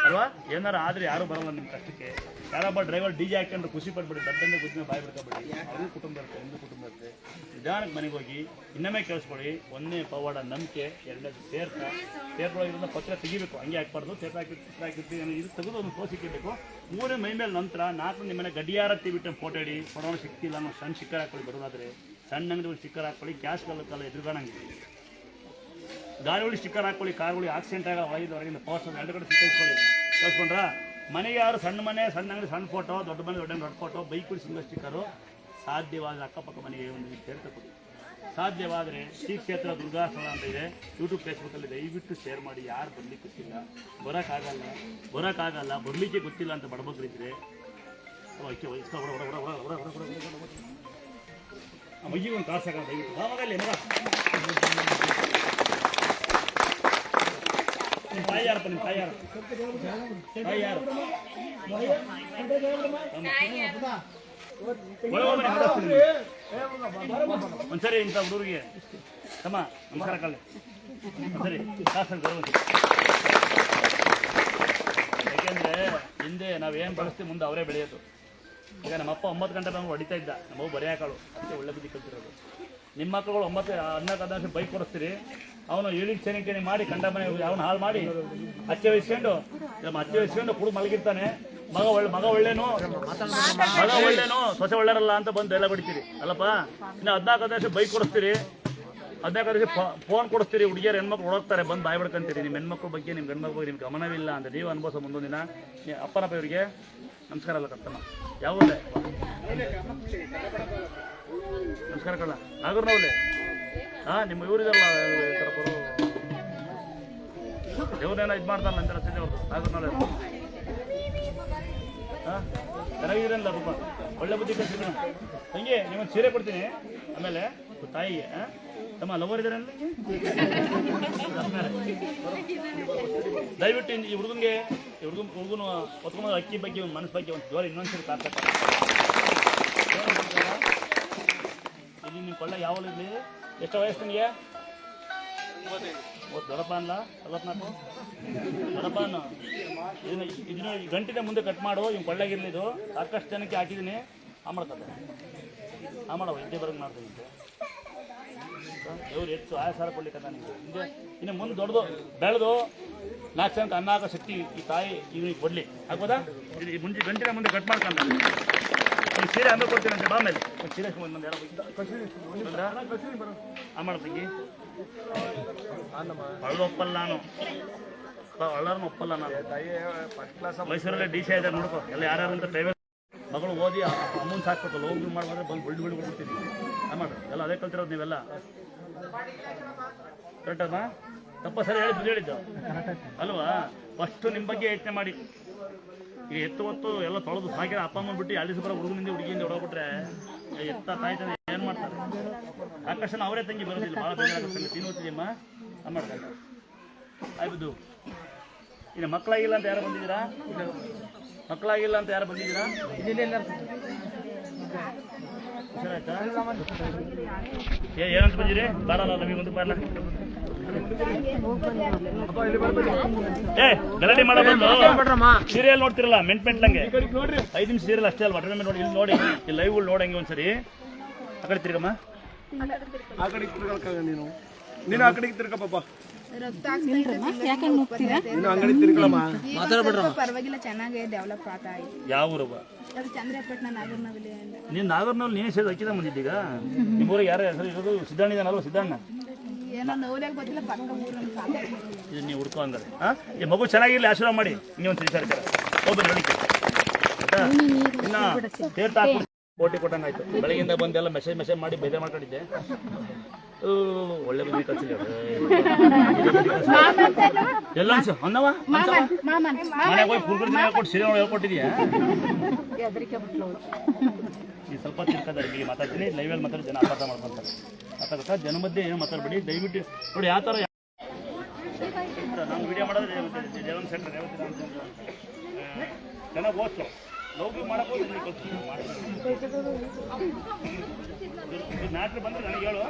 ಅಲ್ವಾ? ಏನಾರು ಆದರೆ ಯಾರು ಬರೋಲ್ಲ ನಿಮ್ಮ ಕಷ್ಟಕ್ಕೆ. ಯಾರೊಬ್ಬ ಡ್ರೈವರ್ DJ ಹಾಕೊಂಡು ಖುಷಿ ಪಡ್ಬೇಡಿ, ದಡ್ಡಂದ ಖುಷಿನ ಬಾಯಿ ಬಿಡ್ಕೊಬೇಡಿ. ಅವ್ರಿಗೂ ಕುಟುಂಬ ಇರುತ್ತೆ, ನಿಮ್ಮದು ಕುಟುಂಬ ಇರುತ್ತೆ. ನಿಧಾನಕ್ಕೆ ಮನೆಗೆ ಹೋಗಿ ಇನ್ನೊಮ್ಮೆ ಕೇಳಿಸ್ಕೊಳ್ಳಿ. ಒಂದನೇ ಪವಾಡ ನಂಬಿಕೆ, ಎರಡನೇದು ಸೇರ್ಕೊಳ್ಳೋದ್ರಿಂದ ಪತ್ರ ತೆಗಿಬೇಕು, ಹಂಗೆ ಹಾಕ್ಬಾರ್ದು. ಚಿತ್ರ ಹಾಕಿರ್ತೀವಿ ಇದು ತೆಗೆದು ಒಂದು ತೋರಿಸಿಕ್ಕಿರ್ಬೇಕು. ಮೂರನೇ ಮೈ ಮೇಲೆ ನಂತರ 4 ನಿಮ್ಮನೆ ಗಡಿಯಾರ ಬಿಟ್ಟು ಫೋಟೋ ಇಡಿ. ಕೊಡೋಣ ಶಕ್ತಿ ಇಲ್ಲ ಅನ್ನೋ ಸಣ್ಣ ಸ್ಟಿಕ್ಕರ್ ಹಾಕೊಳ್ಳಿ. ಬರೋದಾದರೆ ಸಣ್ಣ ಅಂಗಡಿಗಳು ಸ್ಟಿಕ್ಕರ್ ಹಾಕೊಳ್ಳಿ. ಕ್ಯಾಶ್ ಕಲ್ಲ ಎದುರುಗಾಣಂಗೆ ಗಾಡಿಗಳು ಸ್ಟಿಕ್ಕರ್ ಹಾಕೊಳ್ಳಿ. ಕಾರ್ಗಳು ಆಕ್ಸಿಡೆಂಟ್ ಆಗ ಹೊರಗಿಂದ ಪವರ್ಸ್ 2 ಕಡೆ ಸಿಕ್ಕಿಸ್ಕೊಳ್ಳಿ. ಕಳ್ಸ್ಕೊಂಡ್ರ ಮನೆಗೆ ಯಾರು ಸಣ್ಣ ಮನೆ, ಸಣ್ಣ ಅಂಗಡಿ, ಸಣ್ಣ ಫೋಟೋ, ದೊಡ್ಡ ಮನೆ, ದೊಡ್ಡ ಫೋಟೋ, ಬೈಕ್ ಸಿಂಗಲ್ ಸ್ಟಿಕ್ಕರು. ಸಾಧ್ಯವಾದರೆ ಅಕ್ಕಪಕ್ಕ ಮನೆಗೆ ಒಂದು ಸೇರ್ತಾ ಕೊಡಿ. ಸಾಧ್ಯವಾದರೆ ಶ್ರೀ ಕ್ಷೇತ್ರ ದುರ್ಗಾಸ್ಥಳ ಅಂತ ಇದೆ, ಯೂಟ್ಯೂಬ್ ಫೇಸ್ಬುಕ್ಕಲ್ಲಿ ದಯವಿಟ್ಟು ಶೇರ್ ಮಾಡಿ. ಯಾರು ಬರಲಿಕ್ಕೆ ಗೊತ್ತಿಲ್ಲ, ಬರೋಕ್ಕಾಗಲ್ಲ, ಬರಲಿಕ್ಕೆ ಗೊತ್ತಿಲ್ಲ ಅಂತ ಬಡಬಗ್ರಿದ್ರೆ ಮೈಜಿಗೆ ಒಂದು ಕಾಸು ಹಾಕೋಣ ದಯವಿಟ್ಟು. ಮಗಲ್ಲಿ ಮಗ ನಿಮ್ಮ ತಾಯಿ ಯಾರಪ್ಪ? ನಿಮ್ಮ ತಾಯಿ ಯಾರು? ಒಂದ್ಸರಿ ಇಂಥ ಹುಡುಗರಿಗೆ ತಮ್ಮ ನಮಸ್ಕಾರ ಕಳ್ಳಿ ಸರಿ ಕಾಸು ಯಾಕೆಂದ್ರೆ ಹಿಂದೆ ನಾವೇನು ಬಳಸ್ತೀವಿ ಮುಂದೆ ಅವರೇ ಬೆಳೆಯೋದು. ಈಗ ನಮ್ಮಪ್ಪ 9 ಗಂಟೆ ನಾವು ಹೊಡಿತಾ ಇದ್ದ, ನಮ್ಮವು ಬರೆಯಾಕಳು ಅದಕ್ಕೆ ಒಳ್ಳೆ ಬುದ್ಧಿ ಕಲ್ತಿರೋದು. ನಿಮ್ಮ ಮಕ್ಕಳುಗಳು 9 ಬೈಕ್ ಕೊಡಿಸ್ತೀರಿ, ಅವನು ಹೇಳಿದ ಚೆನ್ನಿಗೆ ಮಾಡಿ ಕಂಡ ಮನೆ ಅವನು ಹಾಳು ಮಾಡಿ ಹಚ್ಚೆ ವಹಿಸ್ಕೊಂಡು ಕುಡು ಮಲಗಿರ್ತಾನೆ. ಮಗ ಒಳ್ಳೇನು ಸೊಸೆ ಒಳ್ಳೆರಲ್ಲ ಅಂತ ಬಂದು ಎಲ್ಲ ಬಿಡ್ತೀರಿ ಅಲ್ಲಪ್ಪ. ಇನ್ನು 14 ಬೈಕ್ ಕೊಡಿಸ್ತೀರಿ, 14 ಫೋನ್ ಕೊಡಿಸ್ತೀರಿ. ಹುಡುಗಿಯರು ಹೆಣ್ಮಕ್ಳು ಹೊಡೋಗ್ತಾರೆ, ಬಂದು ಬಾಯ್ ಬಿಡ್ಕೊಂತೀರಿ. ನಿಮ್ಮ ಹೆಣ್ಮಕ್ಳ ಬಗ್ಗೆ, ನಿಮ್ಮ ಗಂಡ್ಮಕ್ಳ ಬಗ್ಗೆ ನಿಮ್ಗೆ ಗಮನವಿಲ್ಲ ಅಂತ ನೀವು ಅನ್ಭವಿಸೋ ಮುಂದೊಂದು ದಿನ. ಅಪ್ಪನಪ್ಪ ಇವರಿಗೆ ನಮಸ್ಕಾರ ಅಲ್ಲ ಕರ್ತಮ್ಮ. ಯಾವುದೇ ನಮಸ್ಕಾರ ಕಳ್ಳ ನಾಗೂರ್ನವ್ಲೆ. ನಿಮ್ಮ ಇವರಿದಲ್ಲ ದೇವ್ರನೇನ ಇದು ಮಾಡ್ತಾರಲ್ಲ ಅಂತ ರಸ್ತೆ ಅವ್ರದ್ದು ನಾಗೂರ್ನವ್ಲೆ. ಚೆನ್ನಾಗಿದ್ದೀರಲ್ಲ ಪಾಪ, ಒಳ್ಳೆ ಬುದ್ಧಿ ಕಲ್ಸಿದ್ರು. ಹಂಗೆ ನಿಮ್ಮನ್ನು ಸೀರೆ ಕೊಡ್ತೀನಿ. ಆಮೇಲೆ ತಾಯಿಗೆ ತಮ್ಮ ಲವರ್ ಇದ್ದಾರೆ ದಯವಿಟ್ಟು ಈ ಹುಡುಗನು ಹೊತ್ಕೊಂಡ್ ಅಕ್ಕಿ ಬಗ್ಗೆ ಒಂದು ಮನಸ್ಸು ಬಗ್ಗೆ ಒಂದು ಜೋರ ಇನ್ನೊಂದ್ಸರಿ ಕಾಡ್ತಾರೆ. ಇಲ್ಲಿ ನಿಮ್ಮ ಕೊಳ್ಳ ಯಾವಲ್ಲಿ ಇರಲಿ? ಎಷ್ಟು ವಯಸ್ಸು ನಿಮಗೆ? ದೊಡ್ಡಪ್ಪ ಅಲ್ಲ 44 ದೊಡ್ಡಪ್ಪ ಅನ್ನು ಇದನ್ನ ಗಂಟಿನ ಮುಂದೆ ಕಟ್ ಮಾಡು. ಇವ್ನು ಕೊಳ್ಳಾಗಿರ್ಲಿ. ಇದು ಸಾಕಷ್ಟು ಜನಕ್ಕೆ ಹಾಕಿದ್ದೀನಿ. ಮಾಡ್ತಾರೆ ಮಾಡವ ಇದ್ದೇ ಬರೋಂಗೆ ಮಾಡ್ತೀನಿ. ದೇವ್ರು ಹೆಚ್ಚು ಆಯಾಸಾರ ಕೊಡ್ಲಿಕ್ಕೆ ನಿಮಗೆ ಹಿಂದೆ ಇನ್ನು ಮುಂದೆ ದೊಡ್ಡದು ಬೆಳೆದು 4 ಜನಕ್ಕೆ ಅನ್ನ ಹಾಕೋ ಶಕ್ತಿ ಈ ತಾಯಿ ಇವನಿಗೆ ಕೊಡಲಿ. ಆಗ್ಬೋದಾ? ಇದು ಮುಂಚೆ ಗಂಟಿನ ಮುಂದೆ ಕಟ್ ಮಾಡ್ಕೊಂಡು ಒಂದು ಸೀರೆ ಆಮೇಲೆ ಕೊಡ್ತೀನಿ. ಬಾ ಮೇಲೆ ಒಂದು ಸೀರೆ ಒಂದು ಯಾರೋ ಮಾಡ್ತೀನಿ. ಒಪ್ಪಲ್ಲ ನಾನು, ಒಳ್ಳಾರನು ಒಪ್ಪಲ್ಲ ನಾನು. ಮೈಸೂರಲ್ಲೇ DC ಇದ್ದಾರೆ ನೋಡ್ಕೊ. ಎಲ್ಲ ಯಾರ್ಯಾರು ಅಂತ ಪ್ರೈವೇಟ್ ಮಗಳು ಓದಿ ಅಮ್ಮನ ಸಾಕ್ಬೇಕಲ್ಲ, ಹೋಗಿ ಮಾಡಿದ್ರೆ ಬಂದು ಬಿಲ್ಡ್ ಬಿಡ್ತೀನಿ. ಮಾಡ್ರಿ ಎಲ್ಲ ಅದೇ ಕಲ್ತಿರೋದು ನೀವೆಲ್ಲ. ಕರೆಕ್ಟಮ್ಮ? ತಪ್ಪ ಸರಿ ಹೇಳಿದ್ದು ಅಲ್ವಾ? ಫಸ್ಟು ನಿಮ್ಮ ಬಗ್ಗೆ ಯೋಚನೆ ಮಾಡಿ. ಈಗ ಹೊತ್ತು ಎಲ್ಲ ತೊಳೆದು ಸಾಕಿರ ಅಪ್ಪ ಅಮ್ಮನ ಬಿಟ್ಟು ಅಲ್ಲಿ ಬರೋ ಹುಡುಗನಿಂದ ಹುಡುಗಿಯಿಂದ ಹೊಡೋಗ್ಬಿಟ್ರೆ ತಾಯ್ತಾನೆ ಏನು ಮಾಡ್ತಾರೆ? ಆಕರ್ಷಣ ಅವರೇ ತಂಗಿ ಬರೋದಿಲ್ಲ. ಭಾಳ ಬೇಜಾರಾಗುತ್ತೆ. ನೀನು ಓದ್ತಿದ್ದೀಮ್ಮ ಮಾಡ್ತಾರೆ ಆಯ್ತು. ಇನ್ನು ಮಕ್ಕಳಾಗಿಲ್ಲ ಅಂತ ಯಾರು ಬಂದಿದ್ದೀರಾ? ಮಕ್ಕಳಾಗಿಲ್ಲ ಅಂತ ಯಾರು ಬಂದಿದ್ದೀರಾ? ಹುಷಾರಾಯ್ತಾ? ಏನಂತ ಬಂದಿರಿ? ಬರಲ್ಲ ನಮಗೊಂದು ಬರಲ್ಲ. ಗಲಾಟೆ ಮಾಡ ಬಂದು ಸೀರಿಯಲ್ ನೋಡ್ತಿರಲ್ಲ ಮೆಂಟ್ಲಂಗೆ 5 ನಿಮಿಷ ಸೀರಿಯಲ್ ಅಷ್ಟೇ ಅಲ್ವಾ? ಅಡ್ರ ಮೇಲೆ ನೋಡಿ, ಇಲ್ಲಿ ನೋಡಿ, ಈ ಲೈವ್ಗಳು ನೋಡಂಗೆ ಒಂದ್ಸರಿ. ಆ ಕಡೆ ತಿರ್ಗಮ್ಮ. ಆ ಕಡೆಗೆ ತಿರ್ಗಲ್ಕಾಗ ನೀನು ಆ ಕಡೆಗೆ ತಿರ್ಗ ಪಾಪ ನೀನು ಅಂಗಡಿ ತಿರ್ಗಳಮ್ಮ ಮಾತಾಡ್ಬೇಡ್ರಮ್ಮ. ಪರವಾಗಿಲ್ಲ, ಚೆನ್ನಾಗಿ ಡೆವಲಪ್ ಆಗ್ತಾ ಇದೆ. ಯಾವ ಊರವ್ವ ಅದು ಚಂದ್ರಪಟ್ಟಣ ನಾಗರನವಲಿ ಅಂತ. ನೀನು ನಾಗರ್ನವ್ರು ನೀನೇ ಸೇರಿ ಅಕ್ಕಿದ ಬಂದಿದ್ದೀಗ ನಿಮ್ಮೂರಿಗೆ ಯಾರು ಹೆಸರು ಇರೋದು ಸಿದ್ದಣ್ಣ ಇದ್ದಾನಲ್ವ ಸಿದ್ದಣ್ಣ ಏನೋ ನೋಡ್ಯಾಗ ಗೊತ್ತಿಲ್ಲ, ಪಕ್ಕ ಊರನ್ನು ಸಾಧ್ಯ. ಇದು ನೀವು ಹುಡ್ಕೋ ಹಂಗಾರೆ ಹಾಂ ಈ ಮಗು ಚೆನ್ನಾಗಿರಲಿ ಆಶೀರ್ವಾದ ಮಾಡಿ ಇನ್ನೊಂದು ತಿರ್ಗಾಡ್ತಾರೆ ಹೋಗ್ಬನ್ನಿ ನೋಡಿಕೆ ಆಯ್ತಾ ಇನ್ನು ತೀರ್ಥ ಹಾಕಿ ಕೋಟಿ ಕೊಟ್ಟಂಗಾಯ್ತು. ಬೆಳಗ್ಗಿಂದ ಬಂದೆಲ್ಲ ಮೆಸೇಜ್ ಮಾಡಿ ಬೇಜಾರು ಮಾಡ್ಕೊಂಡಿದ್ದೆ. ಒಳ್ಳೆ ಬುದ್ಧಿ ಕಳ್ಸಿಲ್ಲ ಎಲ್ಲ ಅನ್ನವ ಮನೆಗೆ ಹೋಗಿ ಕುರ್ಕುರಿ ಹೇಳ್ಕೊಟ್ಟು ಸೀರೆ ಹೇಳ್ಕೊಟ್ಟಿದ್ಯಾ ಈ ಸ್ವಲ್ಪ ತಿರ್ಕೋದಾರೆ ಈಗ ಮಾತಾಡ್ತೀನಿ ಲೈವಲ್ಲಿ ಮಾತಾಡಿ ಜನ ಅಪಾರ್ಥ ಮಾಡ್ಕೊಂತಾರೆ ಅರ್ಥ ಜನ ಮಧ್ಯೆ ಏನು ಮಾತಾಡ್ಬೇಡಿ ದಯವಿಟ್ಟು ನೋಡಿ ಯಾವ ಥರ ನಾನು ವಿಡಿಯೋ ಮಾಡೋದು ಜಗನ್ ಸೆಂಟರ್ ಚೆನ್ನಾಗಿ ಓದ್ತು ಲೌಕಿ ಮಾಡೋಕ್ಕೋದು ಮ್ಯಾಟ್ರ್ ಬಂದರೆ ನನಗೆ ಹೇಳು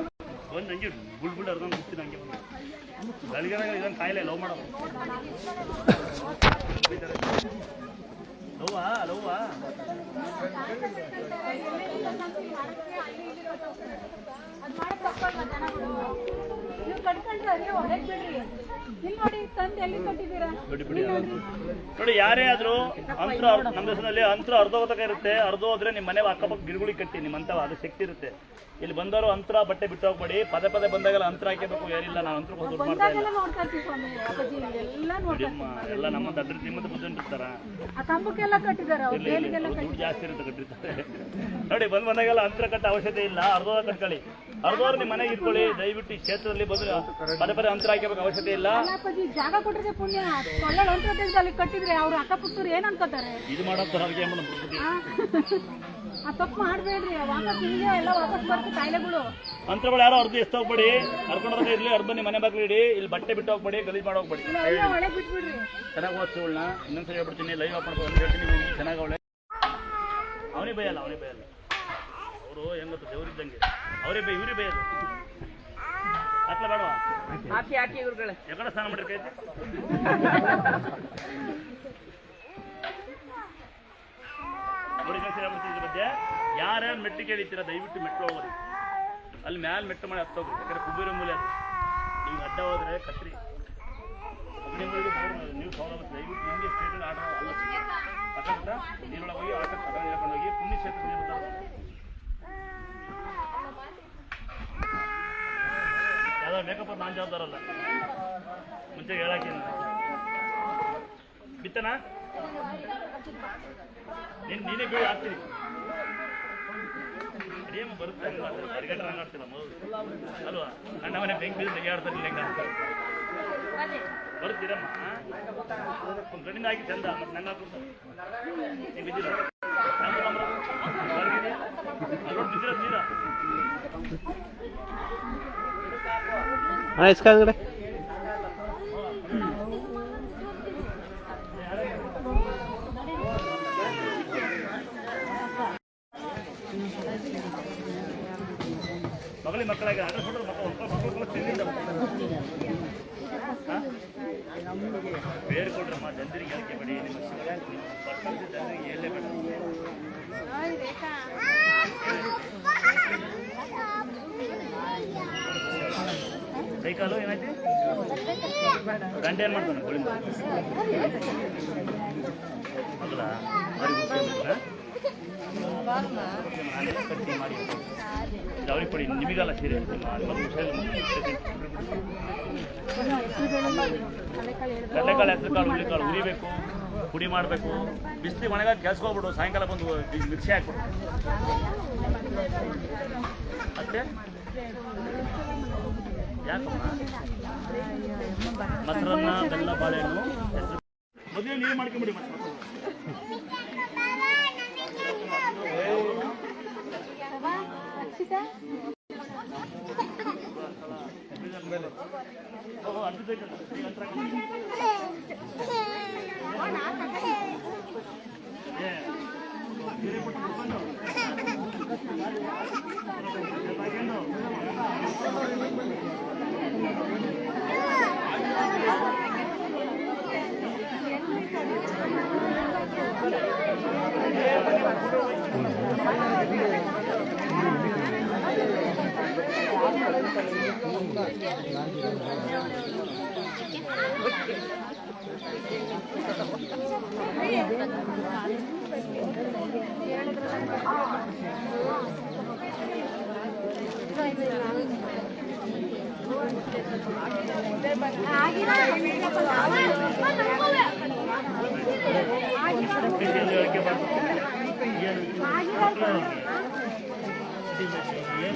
ಒಂದು ಹಂಗೆ ಬುಲ್ಬುಲ್ ಅರ್ಧಂಗೆ ಬಿಡ್ತೀನಿ ಹಂಗೆ ಬಂದು ಗಳಿಗೆನಾಗ ಇದನ್ನು ಕಾಯಿಲೆ ಲವ್ ಮಾಡೋದು ಲವ್ವಾ ನೋಡಿ ಯಾರೇ ಆದ್ರೂ ಅಂತರ ನಮ್ಮ ದೇಶದಲ್ಲಿ ಅಂತರ ಅರ್ಧೋಗತಕ ಇರುತ್ತೆ. ಅರ್ಧೋದ್ರೆ ನಿಮ್ಮ ಮನೆ ಅಕ್ಕಪಕ್ಕ ಗಿಡಗಳಿಗೆ ಕಟ್ಟಿ ನಿಮ್ಮಂತ ಅದು ಶಕ್ತಿ ಇರುತ್ತೆ. ಇಲ್ಲಿ ಬಂದವರು ಅಂತರ ಬಟ್ಟೆ ಬಿಟ್ಟು ಹೋಗ್ಬೇಡಿ. ಪದೇ ಬಂದಾಗೆಲ್ಲ ಅಂತರ ಹಾಕಬೇಕು. ಯಾರಿಲ್ಲ ನಾವು ಅಂತರ ದುಡ್ಡು ಮಾಡ್ತಾ ಇಲ್ಲ ಎಲ್ಲ ನಮ್ಮ ದಡ್ಡ ನಿಮ್ಮದು ಬುದ್ಧಿ ಇರ್ತಾರ ದುಡ್ಡು ಜಾಸ್ತಿ ಇರುತ್ತೆ ಕಟ್ಟಿರ್ತಾರೆ. ನೋಡಿ ಬಂದಾಗೆಲ್ಲ ಅಂತರ ಕಟ್ಟ ಅವಶ್ಯಕತೆ ಇಲ್ಲ. ಅರ್ಧೋದ ಕಟ್ಕೊಳ್ಳಿ. ಅರ್ಧೋದ್ರೆ ನಿಮ್ಮ ಮನೆಗೆ ಇಟ್ಕೊಳ್ಳಿ. ದಯವಿಟ್ಟು ಈ ಕ್ಷೇತ್ರದಲ್ಲಿ ಬಂದು ಪದೇ ಅಂತರ ಹಾಕಬೇಕು ಅವಶ್ಯಕತೆ ಇಲ್ಲ. ಜಾಗ ಕೊಟ್ಟಿದ್ರೆ ಪುಣ್ಯ ಕಟ್ಟಿದ್ರೆ ಅವ್ರು ಅಕ್ಕಪುಟ್ಟರು ಏನ್ ಅನ್ಕೋತಾರೆ ಇದು ಮಾಡೋದು ತಪ್ಪು ಮಾಡಬೇಡ್ರಿ. ವಾಪಸ್ ನಿಮಗೆ ಎಲ್ಲ ವಾಪಸ್ ಬರ್ತೀವಿ ಕಾಯಿಲೆಗಳು. ಮಂತ್ರಗಳು ಯಾರೋ ಅರ್ಧ ಎಷ್ಟು ಹೋಗ್ಬೇಡಿ. ಕರ್ಕೊಂಡೋಗ ಇರ್ಲಿ ಅರ್ಧ ನಿಮ್ಮ ಮನೆ ಬಾಗ್ಲಿ ಇಡಿ. ಇಲ್ಲಿ ಬಟ್ಟೆ ಬಿಟ್ಟು ಹೋಗ್ಬೇಡಿ, ಗಲೀಜ್ ಮಾಡಿ ಹೋಗ್ಬೇಡಿ. ಒಳಗೆ ಬಿಟ್ಬಿಡ್ರಿ. ಚೆನ್ನಾಗಿ ಓದಿಸೋಳ್ನ ಇನ್ನೊಂದ್ಸರಿ ಹೇಳ್ಬಿಡ್ತೀನಿ. ಲೈವ್ ಆಫ್ ಮಾಡ್ಕೊಂಡು ಹೇಳ್ತೀನಿ ಚೆನ್ನಾಗಿ ಅವಳೆ ಅವನೇ ಬೈಯಲ್ಲ ಅವರು ಹೆಂಗತ್ತು ದೇವ್ರಿದ್ದಂಗೆ ಅವರೇ ಬೈ ಇವ್ರಿಗೆ ಬೈಯೋದು ಹಾಕ್ಲ ಬೇಡವಾ ಹಾಕಿ ಇವ್ರುಗಳೇ ಯಾಕಡೆ ಸ್ನಾನ ಮಾಡಿರ್ಕೈತೆ ನೋಡಿ ಇನ್ನೊಂದ್ಸರಿ ಹೇಳ್ಬಿಡ್ತೀನಿ ಇದ್ರ ಬಗ್ಗೆ ಯಾರ್ಯಾರು ಮೆಟ್ಟಿಗೆ ಹೇಳಿತೀರ ದಯವಿಟ್ಟು ಮೆಟ್ಟು ಹೋಗ್ರಿ. ಅಲ್ಲಿ ಮ್ಯಾಲೆ ಮೆಟ್ಟು ಮಾಡಿ ಹತ್ತೋಗ್ರಿ. ಯಾಕಂದ್ರೆ ಕುಬೇರ ಮೂಲೆ ಅದು ನೀವು ಅಡ್ಡ ಹೋದ್ರೆ ಕತ್ರಿ ನೀವು ಸೌಲಭ್ಯ ದಯವಿಟ್ಟು ನಿಮಗೆ ಸ್ಟೇಟಲ್ಲಿ ಆಟ ಅಲ್ಲ ಅಕ್ಕ ನೀರೊಳಗೆ ಹೋಗಿ ಆಟ ಹೇಳ್ಕೊಂಡು ಹೋಗಿ ಪುಣ್ಯ ಕ್ಷೇತ್ರ ಯಾವ್ದಾದ್ರು ಮೇಕಪ್ ನಾನು ಜವಾಬ್ದಾರಲ್ಲ ಮುಂಚೆ ಹೇಳಕ್ಕೆ ಬಿತ್ತನಾ ನೀನೇ ಬೀಳು ಹಾಕ್ತೀನಿ ಅದೇಮ ಬರುತ್ತೆ ಪರಿಗಟ್ಟೆ ಹಂಗೆ ಆಡ್ತಿಲ್ಲ ಅಲ್ವಾ ಅಣ್ಣ ಮನೆ ಬೆಂಕಿ ಬೀಳು ತೆಗಿಯಾಡ್ತಾರೆ ಹೆಂಗೆ ಅಂತಾರೆ ಬರ್ತೀರಮ್ಮ ಗಣ್ಣಿನ ಹಾಕಿ ಚಂದ ಮತ್ತೆ ನಂಗೆ ಹಾಕು ನೀವು ಬಿದ್ದಿರ ಬಿದ್ದಿರ ತೀರ ಇಸ್ಕಾಂಗಡೆ ಮಗಳಿಗೆ ಮಕ್ಕಳಾಗಿ ಆಟ ಕೊಟ್ಟರು ಮಕ್ಕಳು ತಿಂದಿದ್ದ ಬೇರೆ ಕೊಡ್ರಮ್ಮ ಜನರಿಗೆ ಹೇಳಿಕೆ ಬೇಡಿ. ನಿಮ್ಮ ಜನರಿಗೆ ಹೇಳಲೇ ಬೇಡ. ಕೈಕಾಲು ಏನಾಯ್ತು ಗಂಟೆ ಏನು ಮಾಡ್ತಾನೆ ಗೋಳಿ ಅಲ್ಲ ಕಟ್ಟಿ ಮಾಡಿ ಅವ್ರಿಗೆ ಕೊಡಿ ನಿಮಗಲ್ಲ ಸೀರೆ ಕಡಲೆಕಾಳು ಹೆಸರುಕಾಳು ಹುಳಿಕಾಳು ಉರಿಬೇಕು ಪುಡಿ ಮಾಡಬೇಕು. ಬಿಸಿಲು ಮನೆಗಾಗಿ ಕೆಲ್ಸ್ಕೊಬಿಡು. ಸಾಯಂಕಾಲ ಬಂದು ಮಿಕ್ಸಿ ಹಾಕ್ಬಿಡು ಅಷ್ಟೇ. ಯಾಕಮ್ಮ ಮೊಸರನ್ನ ಬೆಲ್ಲ ಬಾಳೆಹಣ್ಣು ಹೆಸರು ಮೊದಲೇ ನೀರು ಮಾಡ್ಕೊಂಬಿಡಿ.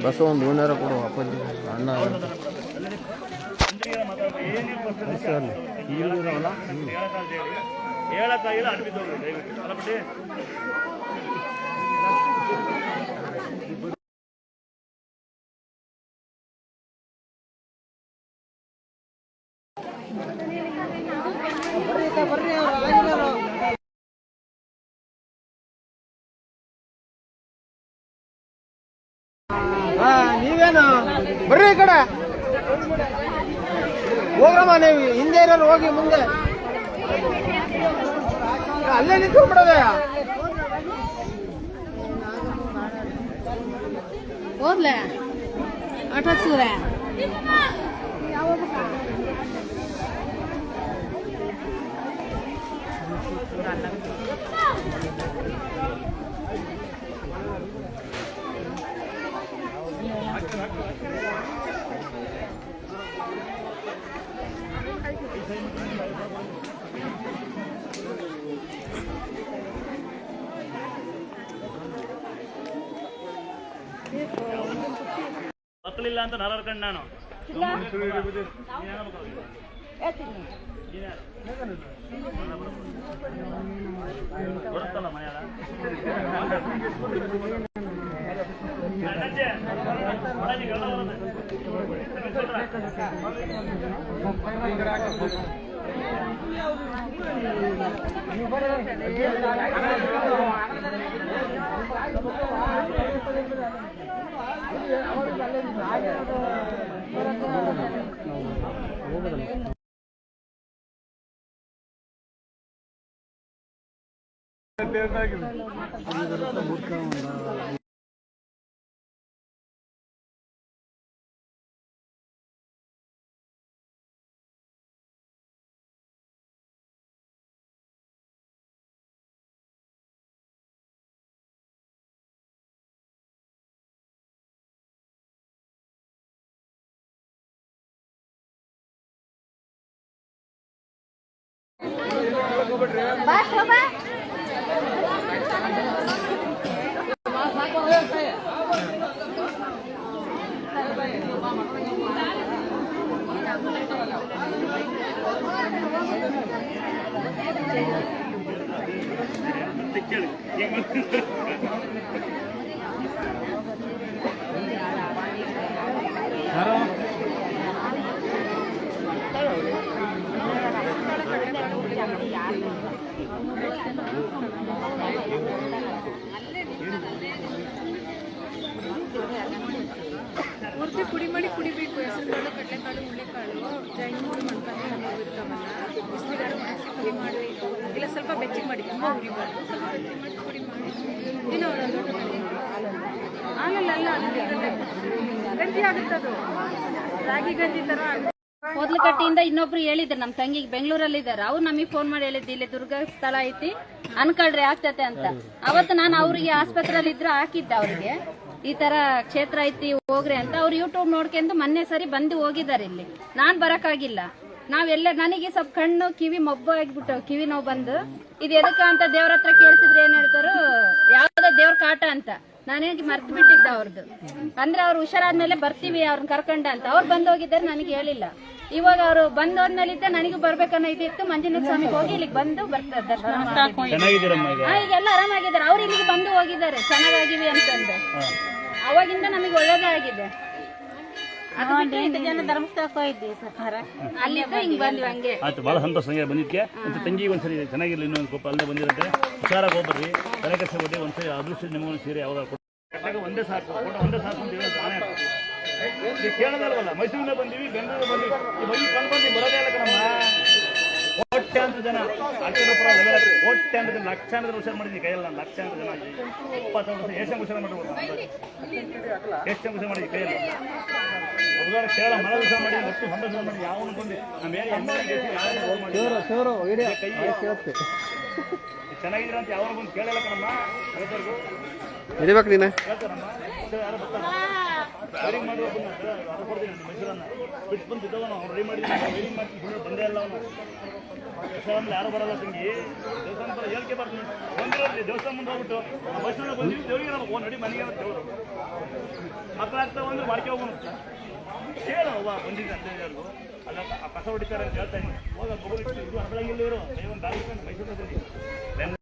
ಬಸ್ ಒಂದು ಓನರ ಕೊಡು ಅಪ್ಪಾಜಿ ಅಣ್ಣ ಹೇಳಕ್ಕಾಗಿಲ್ಲ ಅಡ್ಬಿದ್ದೋಗ್ರಿ ದಯವಿಟ್ಟು ಅಲ್ಲ ಬಿಟ್ಟು ನೀವೇನು ಬರ್ರಿ ಈ ಕಡೆ ಹೋಗ್ರಮ್ಮ, ನೀವು ಹಿಂದೆ ಇರೋರು ಹೋಗಿ ಮುಂದೆ, ಅಲ್ಲೇ ನಿಂತು ಬಿಡೋದೆ. ಹೋದ್ಲೆ ಆಟೋ ಹಚ್ಚಿದ್ರೆ ಮಕ್ಕಳಿಲ್ಲ ಅಂತ ನಾರಾಡ್ಕೊಂಡು ನಾನು ಬರುತ್ತಲ್ಲ ಮನೆಯಲ್ಲ ಪೂರ್ತಿ ಪುಡಿ ಮಾಡಿ ಕುಡಿಬೇಕು. ಹೆಸರುಕಾಳು, ಕಡಲೆಕಾಳು, ಹುಳ್ಳಿಕಾಳು, ಜೈನೂರು ಮಾಡ್ಕೊಂಡು ನಾವು ಇರ್ತಾವಲ್ಲ, ಬಿಸಿಲಿಗಾರ ಮಾಡಿಸಿ ಪುಡಿ ಮಾಡಿ, ಇಲ್ಲ ಸ್ವಲ್ಪ ಬೆಚ್ಚಗೆ ಮಾಡಿ, ತುಂಬ ಹುರಿಬಾರ್ದು, ಸ್ವಲ್ಪ ಬೆಚ್ಚಗೆ ಮಾಡಿ ಪುಡಿ ಮಾಡಿ ದಿನ ಹಾಲಲ್ಲ ಗಂಜಿ ಆಗುತ್ತೆ. ಅದು ರಾಗಿ ಗಂಜಿ ಥರ ಆಗುತ್ತೆ. ಮೊದ್ಲಕಟ್ಟಿಯಿಂದ ಇನ್ನೊಬ್ರು ಹೇಳಿದ್ರು, ನಮ್ಮ ತಂಗಿಗೆ ಬೆಂಗಳೂರಲ್ಲಿ ಇದ್ದಾರೆ, ಅವ್ರು ನಮಗೆ ಫೋನ್ ಮಾಡಿ ಹೇಳಿದ್ದು ಇಲ್ಲಿ ದುರ್ಗ ಸ್ಥಳ ಐತಿ ಅನ್ಕೊಳ್ರಿ ಆಗ್ತತೆ ಅಂತ. ಅವತ್ತು ನಾನು ಅವ್ರಿಗೆ ಆಸ್ಪತ್ರೆಯಲ್ಲಿ ಇದ್ರೆ ಹಾಕಿದ್ದೆ, ಅವ್ರಿಗೆ ಈ ತರ ಕ್ಷೇತ್ರ ಐತಿ ಹೋಗ್ರಿ ಅಂತ. ಅವ್ರು ಯೂಟ್ಯೂಬ್ ನೋಡ್ಕೊಂಡು ಮೊನ್ನೆ ಸರಿ ಬಂದು ಹೋಗಿದ್ದಾರೆ. ಇಲ್ಲಿ ನಾನ್ ಬರಕ್ಕಾಗಿಲ್ಲ. ನಾವೆಲ್ಲ ನನಗೆ ಸ್ವಲ್ಪ ಕಣ್ಣು ಕಿವಿ ಮೊಬ್ಬು ಆಗಿಬಿಟ್ಟು ಕಿವಿ ನೋವು ಬಂದು ಇದು ಎದಕ್ಕ ಅಂತ ದೇವ್ರ ಹತ್ರ ಕೇಳಿಸಿದ್ರೆ ಏನ್ ಹೇಳ್ತಾರೋ ಯಾವ್ದೋ ದೇವ್ರ ಕಾಟ ಅಂತ. ನಾನೇನು ಮರ್ತು ಬಿಟ್ಟಿದ್ದೆ ಅವ್ರದ್ದು. ಅಂದ್ರೆ ಅವ್ರು ಹುಷಾರಾದ್ಮೇಲೆ ಬರ್ತೀವಿ ಅವ್ರನ್ನ ಕರ್ಕೊಂಡ ಅಂತ. ಅವ್ರು ಬಂದು ಹೋಗಿದ್ದಾರೆ, ನನಗೆ ಹೇಳಿಲ್ಲ. ಇವಾಗ ಅವರು ಬಂದೋದ್ಮೇಲಿದ್ದ ನನಗೂ ಬರ್ಬೇಕನ್ನೋ ಇದಿತ್ತು. ಮಂಜುನಾಥ ಸ್ವಾಮಿಗೆ ಹೋಗಿ ಇಲ್ಲಿಗೆ ಬಂದು ಬರ್ತಾರೆ, ದರ್ಶನ. ಈಗೆಲ್ಲ ಆರಾಮಾಗಿದ್ದಾರೆ. ಅವ್ರು ಇಲ್ಲಿಗೆ ಬಂದು ಹೋಗಿದ್ದಾರೆ ಚೆನ್ನಾಗಿವಿ ಅಂತಂದು. ಅವಾಗಿಂದ ನಮಗೆ ಒಳ್ಳೇದೇ ಆಗಿದೆ. ಧರ್ಮಸ್ಥಳಕ್ಕೆ ಹೋಗಿದ್ವಿ ಸರ್, ಅಲ್ಲಿಂದ ಹಿಂಗ್ ಬಂದ್ವಿ ಹಂಗೆ. ಆಯ್ತು, ಬಹಳ ಸಂತೋಷ ಬಂದಿದ್ದಕ್ಕೆ. ಮತ್ತೆ ತಂಗಿ ಒಂದ್ಸರಿ ಚೆನ್ನಾಗಿರ್ಲಿ, ಇನ್ನೊಂದು ಕೋಪ ಅಲ್ಲೇ ಬಂದಿರುತ್ತೆ. ಹುಷಾರಾಗಿ ಹೋಗ್ಬರ್ರಿ, ತಲೆ ಕೆಲಸ ಕೊಟ್ಟು ಒಂದ್ಸರಿ ಅದೃಷ್ಟ ನಿಮಗೊಂದು ಸೀರೆ ಯಾವ್ದಾರು ಒಂದೇ ಸಾಕು, ಒಂದೇ ಸಾಕು ಅಂತ ಹೇಳಿ ನಾನೇ ನೀವು ಕೇಳೋದಲ್ವಲ್ಲ. ಮೈಸೂರಿಂದ ಬಂದೀವಿ, ಬೆಂಗಳೂರು ಬಂದೀವಿ, ಈ ಬಂದು ಕಂಡು ಬಂದು ಬರೋದೇ ಇಲ್ಲ ಕಣಮ್ಮ. ಕೋಟ್ಯಾಂತರ ಜನ ಕೋಟ್ಯಾಂತರ ಜನ ಲಕ್ಷಾಂತರ ವರ್ಷ ಮಾಡಿದ್ವಿ ಕೈಯಲ್ಲಿ ನಾನು ಲಕ್ಷಾಂತರ ಜನ 20 ವರ್ಷ ಏಷ್ಯನ್ ವರ್ಷ ಮಾಡಿರ್ಬೋದು ಏಷ್ಯನ್ ವರ್ಷ ಮಾಡಿದ್ವಿ ಕೈಯಲ್ಲಿ ಉದಾರ ಕೇರಳ ಮಳೆ ದಿವಸ ಮಾಡಿ ಒಟ್ಟು 100 ದಿವಸ ಮಾಡಿ ಯಾವನು ಬಂದು ನಮ್ಮ ಮೇಲೆ ಚೆನ್ನಾಗಿದ್ದೀರ ಅಂತ ಯಾವನು ಬಂದು ಕೇಳಲ್ಲ ಕಣಮ್ಮ ರೈತರಿಗೂ ಹಿಡಿಬೇಕು ನೀನು ಹೇಳ್ತಾರಮ್ಮ ಯಾರು ಬರ್ತಾರೆ ವೈರಿಂಗ್ ಮಾಡುವ ಅದು ಕೊಡ್ತೀನಿ ಮೈಸೂರನ್ನ ಬಿಟ್ಟು ಬಂದು ಇದ್ದವನು ಅವ್ನು ರೆಡಿ ಮಾಡಿದ್ದೀನಿ ವೈರಿಂಗ್ ಮಾಡ್ತೀನಿ ಬಂದೇ ಇಲ್ಲ ಅವನು ದೇವಸ್ಥಾನದಲ್ಲಿ ಯಾರು ಬರಲ್ಲ ತಂಗಿ ದೇವಸ್ಥಾನ ಬರೋ ಹೇಳಿಕೆ ಬರ್ತೀನಿ ಬಂದಿರೋದ್ರಿ ದೇವಸ್ಥಾನ ಮುಂದೆ ಹೋಗ್ಬಿಟ್ಟು ಮೈಸೂರಲ್ಲಿ ಬಂದಿದ್ದು ದೇವರಿಗೆ ನಾವು ಓ ನಡಿ ಮನೆಗೆ ದೇವರು ಮಕ್ಕಳು ಆಗ್ತಾ ಬಂದ್ರೆ ಮಾಡ್ಕೆ ಹೋಗೋಣ ಕೇಳು ಅವ್ವ ಬಂದಿದ್ದೆ ಅಂತ ಹೇಳಿದ್ರು ಅಲ್ಲ ಕಸ ಹೊಡಿತಾರೆ ಅಂತ ಹೇಳ್ತಾ ಇದ್ದೀನಿ ಹೋಗ ಮಗು ಇದು ಹರಳಂಗಿಲ್ಲ ಇವರು ಒಂದು ದಾರಿ ಮೈಸೂರಲ್ಲಿ